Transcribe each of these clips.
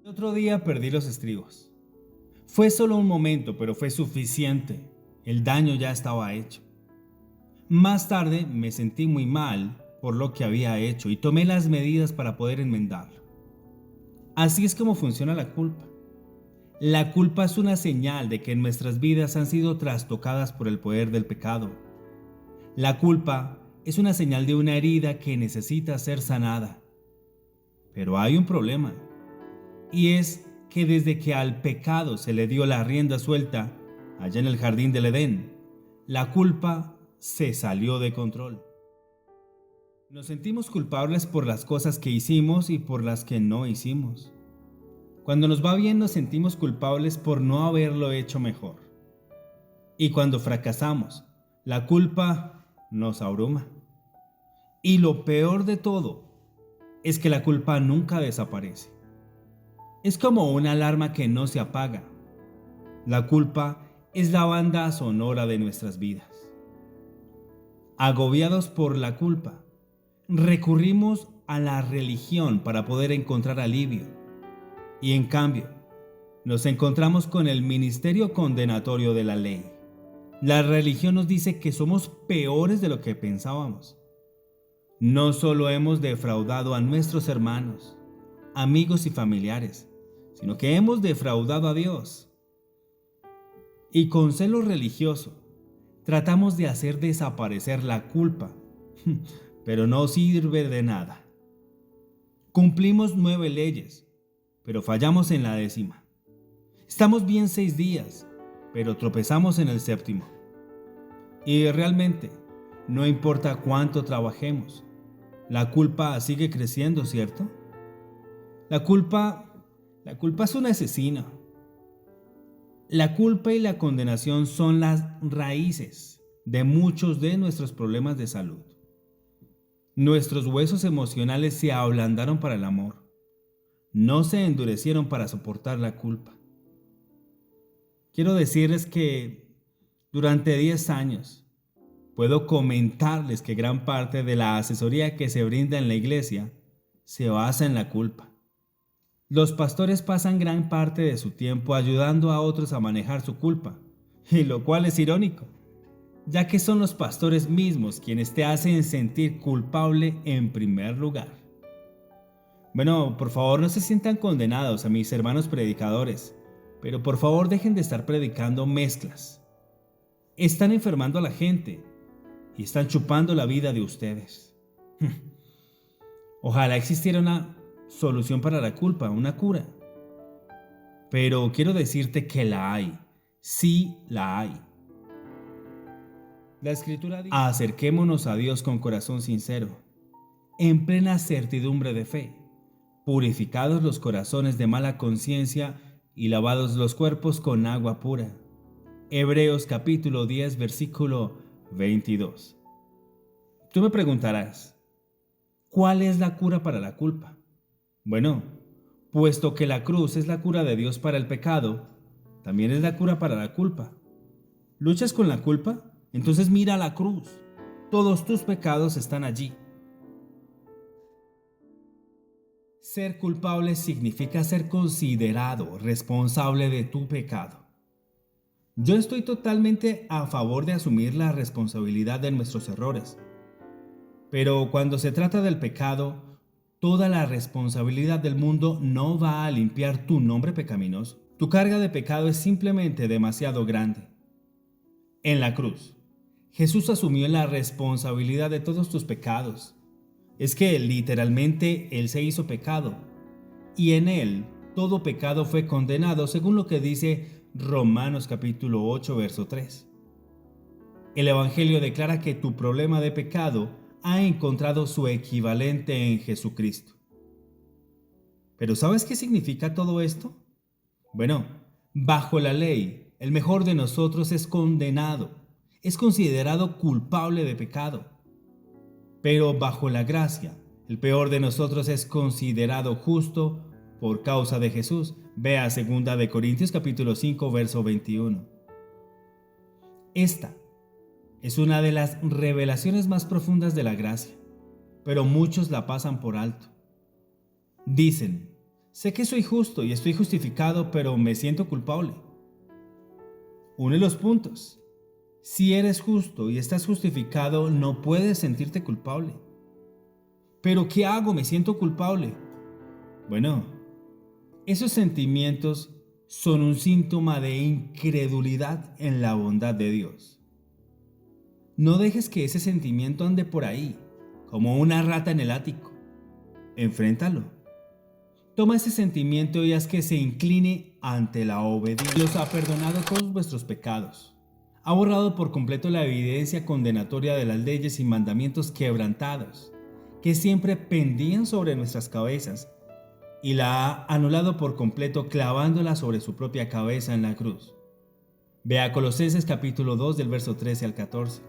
Otro día perdí los estribos. Fue solo un momento, pero fue suficiente. El daño ya estaba hecho. Más tarde me sentí muy mal por lo que había hecho y tomé las medidas para poder enmendarlo. Así es como funciona la culpa. La culpa es una señal de que nuestras vidas han sido trastocadas por el poder del pecado. La culpa es una señal de una herida que necesita ser sanada. Pero hay un problema, y es que desde que al pecado se le dio la rienda suelta, allá en el jardín del Edén, la culpa se salió de control. Nos sentimos culpables por las cosas que hicimos y por las que no hicimos. Cuando nos va bien nos sentimos culpables por no haberlo hecho mejor. Y cuando fracasamos, la culpa nos abruma. Y lo peor de todo es que la culpa nunca desaparece. Es como una alarma que no se apaga. La culpa es la banda sonora de nuestras vidas. Agobiados por la culpa, recurrimos a la religión para poder encontrar alivio. Y en cambio, nos encontramos con el ministerio condenatorio de la ley. La religión nos dice que somos peores de lo que pensábamos. No solo hemos defraudado a nuestros hermanos, amigos y familiares, sino que hemos defraudado a Dios. Y con celo religioso, tratamos de hacer desaparecer la culpa, pero no sirve de nada. Cumplimos 9 leyes, pero fallamos en la 10ª. Estamos bien 6 días, pero tropezamos en el 7º. Y realmente, no importa cuánto trabajemos, la culpa sigue creciendo, ¿cierto? La culpa es una asesina. La culpa y la condenación son las raíces de muchos de nuestros problemas de salud. Nuestros huesos emocionales se ablandaron para el amor. No se endurecieron para soportar la culpa. Quiero decirles que durante 10 años puedo comentarles que gran parte de la asesoría que se brinda en la iglesia se basa en la culpa. Los pastores pasan gran parte de su tiempo ayudando a otros a manejar su culpa, y lo cual es irónico, ya que son los pastores mismos quienes te hacen sentir culpable en primer lugar. Bueno, por favor no se sientan condenados a mis hermanos predicadores, pero por favor dejen de estar predicando mezclas. Están enfermando a la gente y están chupando la vida de ustedes. Ojalá existiera una solución para la culpa, una cura. Pero quiero decirte que la hay, sí la hay. La escritura dice: acerquémonos a Dios con corazón sincero, en plena certidumbre de fe, purificados los corazones de mala conciencia y lavados los cuerpos con agua pura. Hebreos capítulo 10, versículo 22. Tú me preguntarás, ¿cuál es la cura para la culpa? Bueno, puesto que la cruz es la cura de Dios para el pecado, también es la cura para la culpa. ¿Luchas con la culpa? Entonces mira la cruz. Todos tus pecados están allí. Ser culpable significa ser considerado responsable de tu pecado. Yo estoy totalmente a favor de asumir la responsabilidad de nuestros errores. Pero cuando se trata del pecado, toda la responsabilidad del mundo no va a limpiar tu nombre pecaminoso. Tu carga de pecado es simplemente demasiado grande. En la cruz, Jesús asumió la responsabilidad de todos tus pecados. Es que literalmente Él se hizo pecado, y en Él todo pecado fue condenado, según lo que dice Romanos capítulo 8, verso 3. El Evangelio declara que tu problema de pecado ha encontrado su equivalente en Jesucristo. ¿Pero sabes qué significa todo esto? Bueno, bajo la ley, el mejor de nosotros es condenado, es considerado culpable de pecado. Pero bajo la gracia, el peor de nosotros es considerado justo por causa de Jesús. Vea 2 Corintios capítulo 5, verso 21. Esta es una de las revelaciones más profundas de la gracia, pero muchos la pasan por alto. Dicen, Sé que soy justo y estoy justificado, pero me siento culpable. Une los puntos. Si eres justo y estás justificado, no puedes sentirte culpable. ¿Pero qué hago? Me siento culpable. Bueno, esos sentimientos son un síntoma de incredulidad en la bondad de Dios. No dejes que ese sentimiento ande por ahí, como una rata en el ático. Enfréntalo. Toma ese sentimiento y haz que se incline ante la obediencia. Dios ha perdonado todos vuestros pecados. Ha borrado por completo la evidencia condenatoria de las leyes y mandamientos quebrantados, que siempre pendían sobre nuestras cabezas, y la ha anulado por completo clavándola sobre su propia cabeza en la cruz. Vea Colosenses capítulo 2 del verso 13 al 14.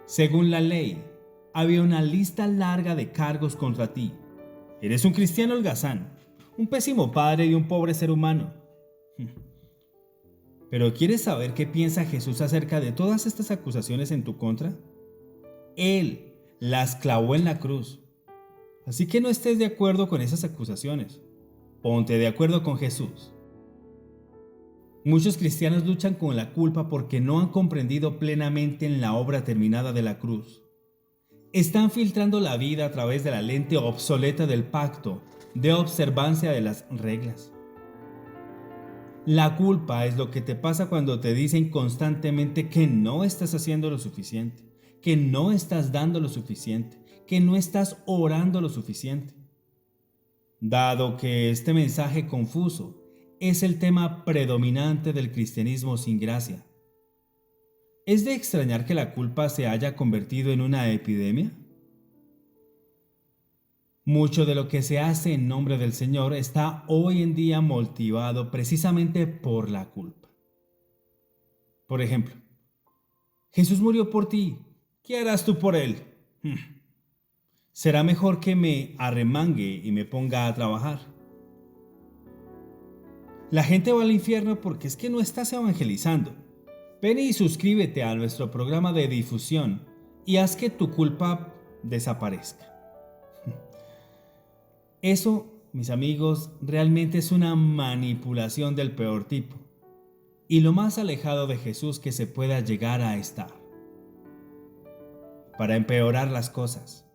Según la ley, había una lista larga de cargos contra ti. Eres un cristiano holgazán, un pésimo padre y un pobre ser humano. ¿Pero quieres saber qué piensa Jesús acerca de todas estas acusaciones en tu contra? Él las clavó en la cruz. Así que no estés de acuerdo con esas acusaciones. Ponte de acuerdo con Jesús. Muchos cristianos luchan con la culpa porque no han comprendido plenamente en la obra terminada de la cruz. Están filtrando la vida a través de la lente obsoleta del pacto de observancia de las reglas. La culpa es lo que te pasa cuando te dicen constantemente que no estás haciendo lo suficiente, que no estás dando lo suficiente, que no estás orando lo suficiente. Dado que este mensaje confuso es el tema predominante del cristianismo sin gracia, ¿es de extrañar que la culpa se haya convertido en una epidemia? Mucho de lo que se hace en nombre del Señor está hoy en día motivado precisamente por la culpa. Por ejemplo, Jesús murió por ti, ¿qué harás tú por él? Será mejor que me arremangue y me ponga a trabajar. La gente va al infierno porque es que no estás evangelizando. Ven y suscríbete a nuestro programa de difusión y haz que tu culpa desaparezca. Eso, mis amigos, realmente es una manipulación del peor tipo y lo más alejado de Jesús que se pueda llegar a estar. Para empeorar las cosas,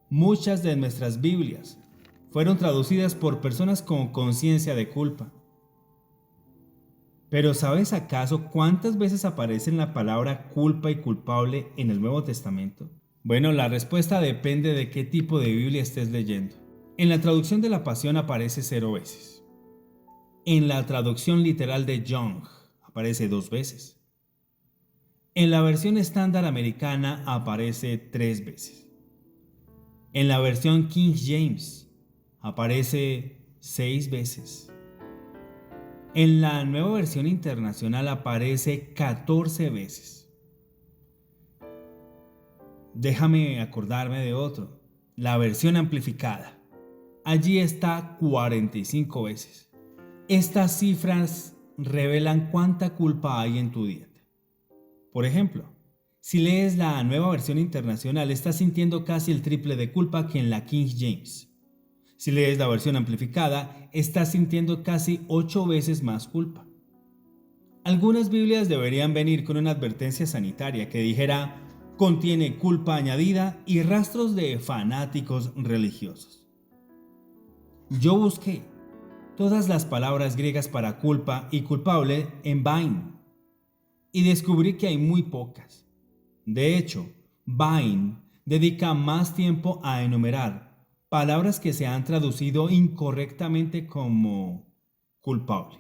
muchas de nuestras Biblias fueron traducidas por personas con conciencia de culpa. Pero ¿sabes acaso cuántas veces aparece la palabra culpa y culpable en el Nuevo Testamento? Bueno, la respuesta depende de qué tipo de Biblia estés leyendo. En la traducción de la Pasión aparece 0 veces. En la traducción literal de Young aparece 2 veces. En la versión estándar americana aparece 3 veces. En la versión King James aparece 6 veces. En la nueva versión internacional aparece 14 veces. Déjame acordarme de otro, la versión amplificada. Allí está 45 veces. Estas cifras revelan cuánta culpa hay en tu dieta. Por ejemplo, si lees la nueva versión internacional, estás sintiendo casi el triple de culpa que en la King James. Si lees la versión amplificada, estás sintiendo casi 8 veces más culpa. Algunas Biblias deberían venir con una advertencia sanitaria que dijera: contiene culpa añadida y rastros de fanáticos religiosos. Yo busqué todas las palabras griegas para culpa y culpable en Vine y descubrí que hay muy pocas. De hecho, Vine dedica más tiempo a enumerar palabras que se han traducido incorrectamente como culpable.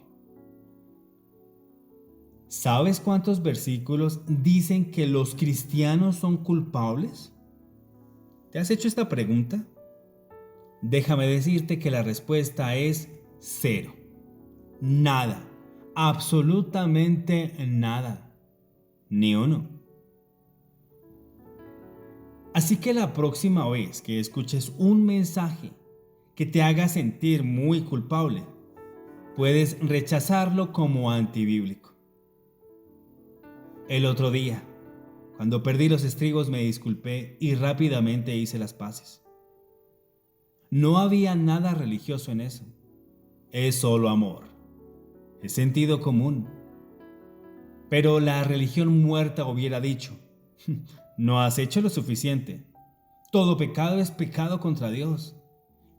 ¿Sabes cuántos versículos dicen que los cristianos son culpables? ¿Te has hecho esta pregunta? Déjame decirte que la respuesta es 0. Nada. Absolutamente nada. Ni uno. Así que la próxima vez que escuches un mensaje que te haga sentir muy culpable, puedes rechazarlo como antibíblico. El otro día, cuando perdí los estribos, me disculpé y rápidamente hice las paces. No había nada religioso en eso. Es solo amor. Es sentido común. Pero la religión muerta hubiera dicho, no has hecho lo suficiente. Todo pecado es pecado contra Dios.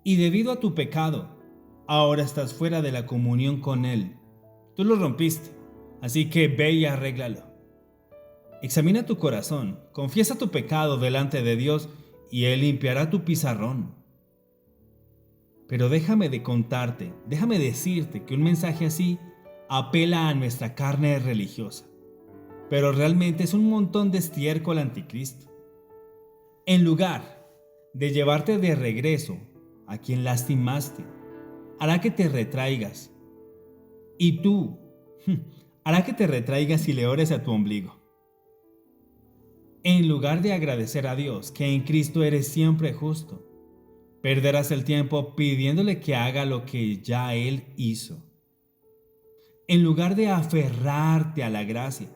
Y debido a tu pecado, ahora estás fuera de la comunión con Él. Tú lo rompiste, así que ve y arréglalo. Examina tu corazón, confiesa tu pecado delante de Dios y Él limpiará tu pizarrón. Pero déjame decirte que un mensaje así apela a nuestra carne religiosa, pero realmente es un montón de estiércol anticristo. En lugar de llevarte de regreso a quien lastimaste, hará que te retraigas. Y tú, hará que te retraigas y le ores a tu ombligo. En lugar de agradecer a Dios que en Cristo eres siempre justo, perderás el tiempo pidiéndole que haga lo que ya Él hizo. En lugar de aferrarte a la gracia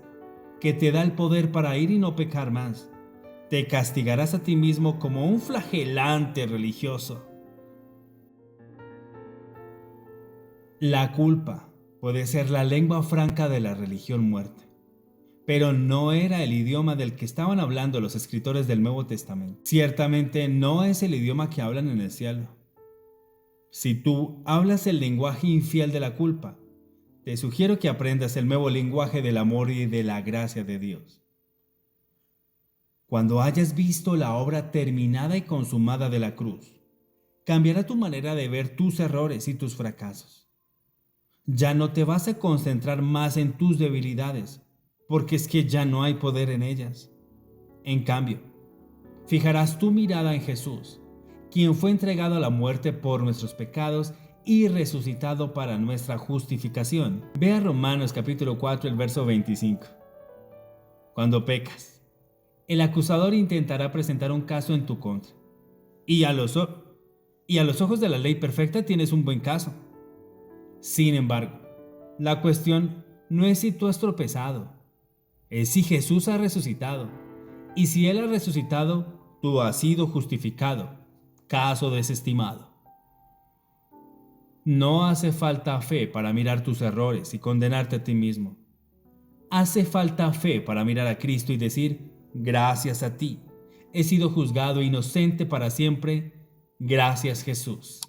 que te da el poder para ir y no pecar más, te castigarás a ti mismo como un flagelante religioso. La culpa puede ser la lengua franca de la religión muerta, pero no era el idioma del que estaban hablando los escritores del Nuevo Testamento. Ciertamente no es el idioma que hablan en el cielo. Si tú hablas el lenguaje infiel de la culpa, te sugiero que aprendas el nuevo lenguaje del amor y de la gracia de Dios. Cuando hayas visto la obra terminada y consumada de la cruz, cambiará tu manera de ver tus errores y tus fracasos. Ya no te vas a concentrar más en tus debilidades, porque es que ya no hay poder en ellas. En cambio, fijarás tu mirada en Jesús, quien fue entregado a la muerte por nuestros pecados y resucitado para nuestra justificación. Ve a Romanos capítulo 4, el verso 25. Cuando pecas, el acusador intentará presentar un caso en tu contra. Y a los ojos de la ley perfecta tienes un buen caso. Sin embargo, la cuestión no es si tú has tropezado, es si Jesús ha resucitado. Y si Él ha resucitado, tú has sido justificado, caso desestimado. No hace falta fe para mirar tus errores y condenarte a ti mismo. Hace falta fe para mirar a Cristo y decir, gracias a ti, he sido juzgado inocente para siempre, gracias Jesús.